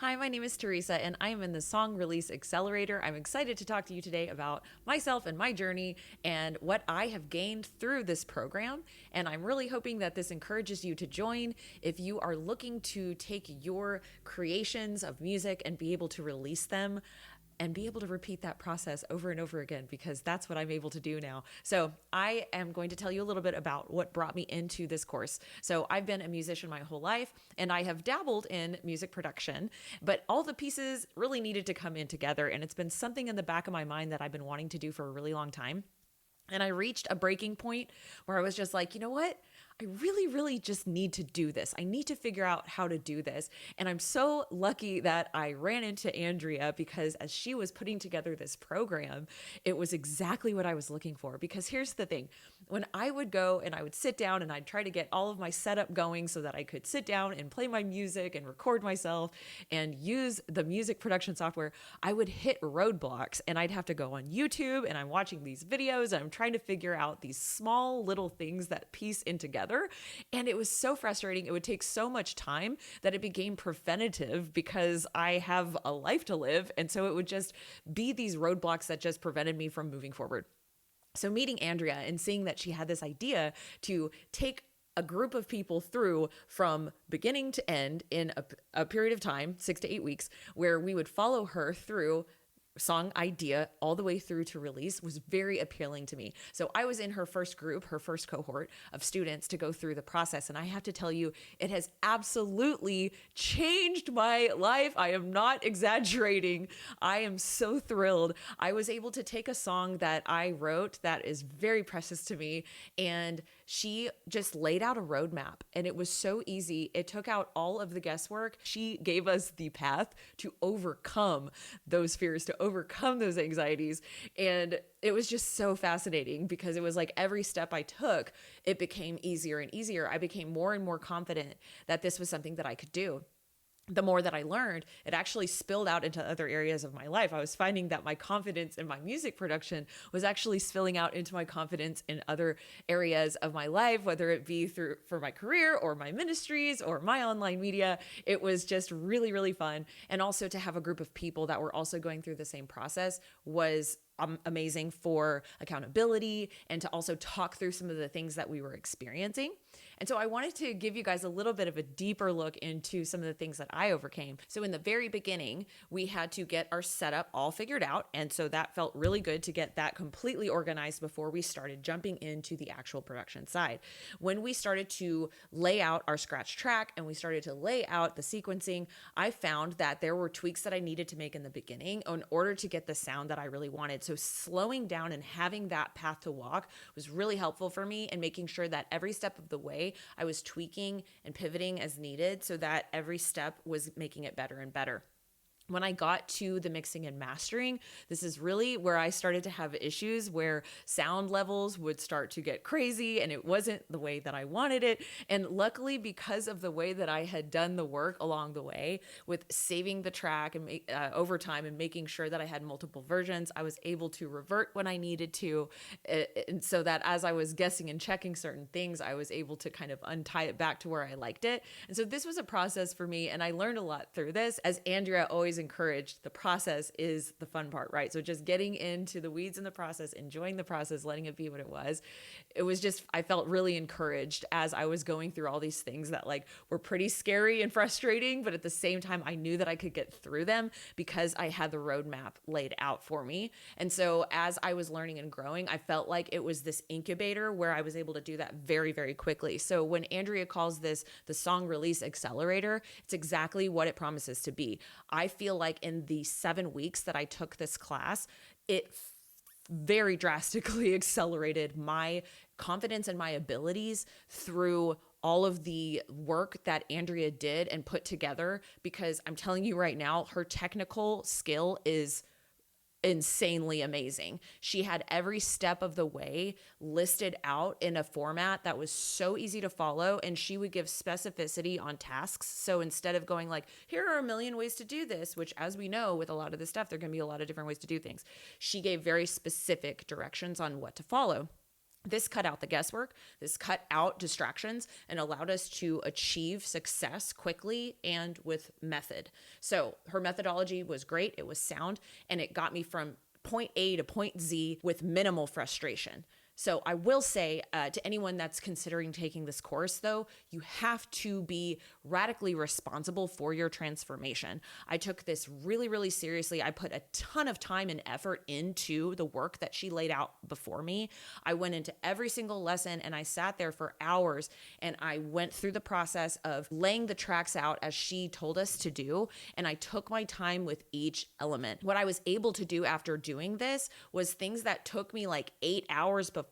Hi, my name is Teresa, and I am in the Song Release Accelerator. I'm excited to talk to you today about myself and my journey and what I have gained through this program. And I'm really hoping that this encourages you to join if you are looking to take your creations of music and be able to release them and be able to repeat that process over and over again, because that's what I'm able to do now. So I am going to tell you a little bit about what brought me into this course. So I've been a musician my whole life, and I have dabbled in music production, but all the pieces really needed to come in together. And it's been something in the back of my mind that I've been wanting to do for a really long time. And I reached a breaking point where I was just like, you know what? I really, really just need to do this. I need to figure out how to do this. And I'm so lucky that I ran into Andrea, because as she was putting together this program, it was exactly what I was looking for. Because here's the thing, when I would go and I would sit down and I'd try to get all of my setup going so that I could sit down and play my music and record myself and use the music production software, I would hit roadblocks and I'd have to go on YouTube and I'm watching these videos and I'm trying to figure out these small little things that piece in together. And it was so frustrating. It would take so much time that it became preventative, because I have a life to live. And so it would just be these roadblocks that just prevented me from moving forward. So meeting Andrea and seeing that she had this idea to take a group of people through from beginning to end in a period of time, 6 to 8 weeks, where we would follow her through song idea all the way through to release, was very appealing to me. So I was in her first group, her first cohort of students to go through the process. And I have to tell you, it has absolutely changed my life. I am not exaggerating. I am so thrilled. I was able to take a song that I wrote that is very precious to me, and she just laid out a roadmap, and it was so easy. It took out all of the guesswork. She gave us the path to overcome those fears, to overcome those anxieties. And it was just so fascinating, because it was like every step I took, it became easier and easier. I became more and more confident that this was something that I could do. The more that I learned, it actually spilled out into other areas of my life. I was finding that my confidence in my music production was actually spilling out into my confidence in other areas of my life, whether it be through for my career or my ministries or my online media. It was just really, really fun. And also to have a group of people that were also going through the same process was amazing for accountability, and to also talk through some of the things that we were experiencing. And so I wanted to give you guys a little bit of a deeper look into some of the things that I overcame. So in the very beginning, we had to get our setup all figured out. And so that felt really good to get that completely organized before we started jumping into the actual production side. When we started to lay out our scratch track and we started to lay out the sequencing, I found that there were tweaks that I needed to make in the beginning in order to get the sound that I really wanted. So slowing down and having that path to walk was really helpful for me, and making sure that every step of the way I was tweaking and pivoting as needed, so that every step was making it better and better. When I got to the mixing and mastering, this is really where I started to have issues, where sound levels would start to get crazy and it wasn't the way that I wanted it. And luckily, because of the way that I had done the work along the way with saving the track and over time and making sure that I had multiple versions, I was able to revert when I needed to. And so that as I was guessing and checking certain things, I was able to kind of untie it back to where I liked it. And so this was a process for me, and I learned a lot through this. As Andrea always encouraged, the process is the fun part, right? So just getting into the weeds in the process, enjoying the process, letting it be what it was. It was just, I felt really encouraged as I was going through all these things that like were pretty scary and frustrating, but at the same time, I knew that I could get through them because I had the roadmap laid out for me. And so as I was learning and growing, I felt like it was this incubator where I was able to do that very, very quickly. So when Andrea calls this the Song Release Accelerator, it's exactly what it promises to be. I feel like in the 7 weeks that I took this class, it very drastically accelerated my confidence and my abilities through all of the work that Andrea did and put together, because I'm telling you right now, her technical skill is insanely amazing. She had every step of the way listed out in a format that was so easy to follow, and she would give specificity on tasks. So instead of going like, here are a million ways to do this, which as we know with a lot of this stuff, there are going to be a lot of different ways to do things, she gave very specific directions on what to follow. This cut out the guesswork, this cut out distractions, and allowed us to achieve success quickly and with method. So her methodology was great, it was sound, and it got me from point A to point Z with minimal frustration. So I will say to anyone that's considering taking this course, though, you have to be radically responsible for your transformation. I took this really, really seriously. I put a ton of time and effort into the work that she laid out before me. I went into every single lesson and I sat there for hours and I went through the process of laying the tracks out as she told us to do. And I took my time with each element. What I was able to do after doing this was things that took me like 8 hours before.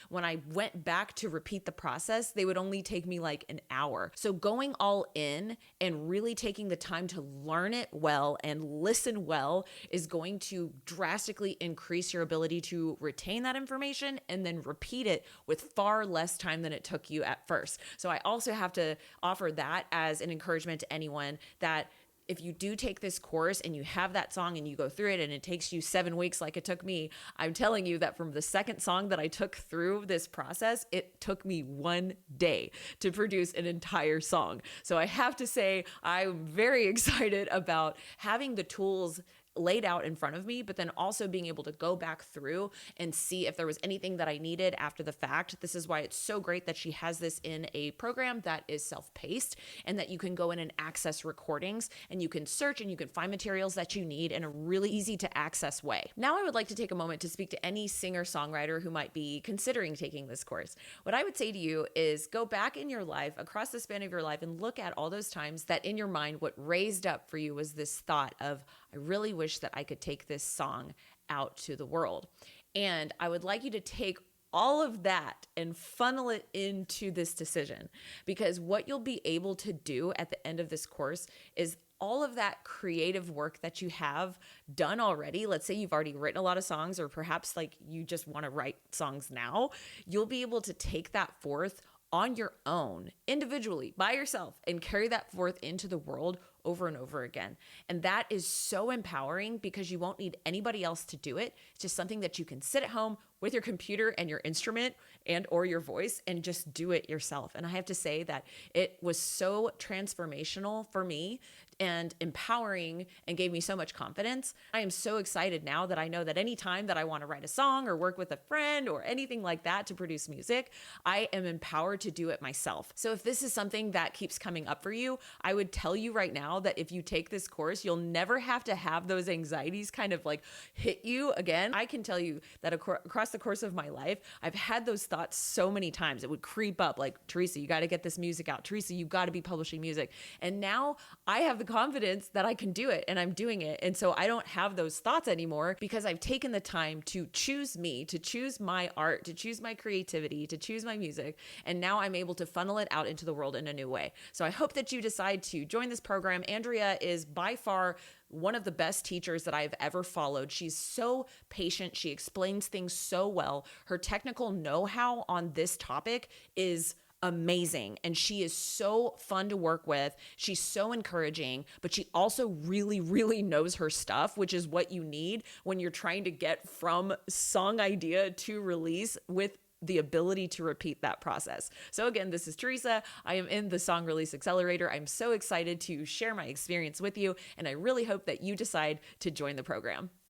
When I went back to repeat the process, they would only take me like an hour. So going all in and really taking the time to learn it well and listen well is going to drastically increase your ability to retain that information and then repeat it with far less time than it took you at first. So I also have to offer that as an encouragement to anyone that if you do take this course and you have that song and you go through it and it takes you 7 weeks like it took me, I'm telling you that from the second song that I took through this process, it took me 1 day to produce an entire song. So I have to say, I'm very excited about having the tools laid out in front of me, but then also being able to go back through and see if there was anything that I needed after the fact. This is why it's so great that she has this in a program that is self-paced and that you can go in and access recordings and you can search and you can find materials that you need in a really easy to access way. Now I would like to take a moment to speak to any singer-songwriter who might be considering taking this course. What I would say to you is go back in your life, across the span of your life, and look at all those times that in your mind, what raised up for you was this thought of, I really wish that I could take this song out to the world. And I would like you to take all of that and funnel it into this decision, because what you'll be able to do at the end of this course is all of that creative work that you have done already. Let's say you've already written a lot of songs, or perhaps like you just want to write songs now. You'll be able to take that forth on your own, individually, by yourself, and carry that forth into the world over and over again. And that is so empowering because you won't need anybody else to do it. It's just something that you can sit at home with your computer and your instrument and or your voice and just do it yourself. And I have to say that it was so transformational for me and empowering and gave me so much confidence. I am so excited now that I know that anytime that I want to write a song or work with a friend or anything like that to produce music, I am empowered to do it myself. So if this is something that keeps coming up for you, I would tell you right now that if you take this course, you'll never have to have those anxieties kind of like hit you again. I can tell you that across the course of my life, I've had those thoughts so many times. It would creep up like, Teresa, you got to get this music out. Teresa, you got to be publishing music. And now I have the confidence that I can do it and I'm doing it. And so I don't have those thoughts anymore because I've taken the time to choose me, to choose my art, to choose my creativity, to choose my music. And now I'm able to funnel it out into the world in a new way. So I hope that you decide to join this program. Andrea is by far one of the best teachers that I've ever followed. She's so patient. She explains things so well. Her technical know-how on this topic is amazing. And she is so fun to work with. She's so encouraging, but she also really, really knows her stuff, which is what you need when you're trying to get from song idea to release with the ability to repeat that process. So again, this is Teresa. I am in the Song Release Accelerator. I'm so excited to share my experience with you, and I really hope that you decide to join the program.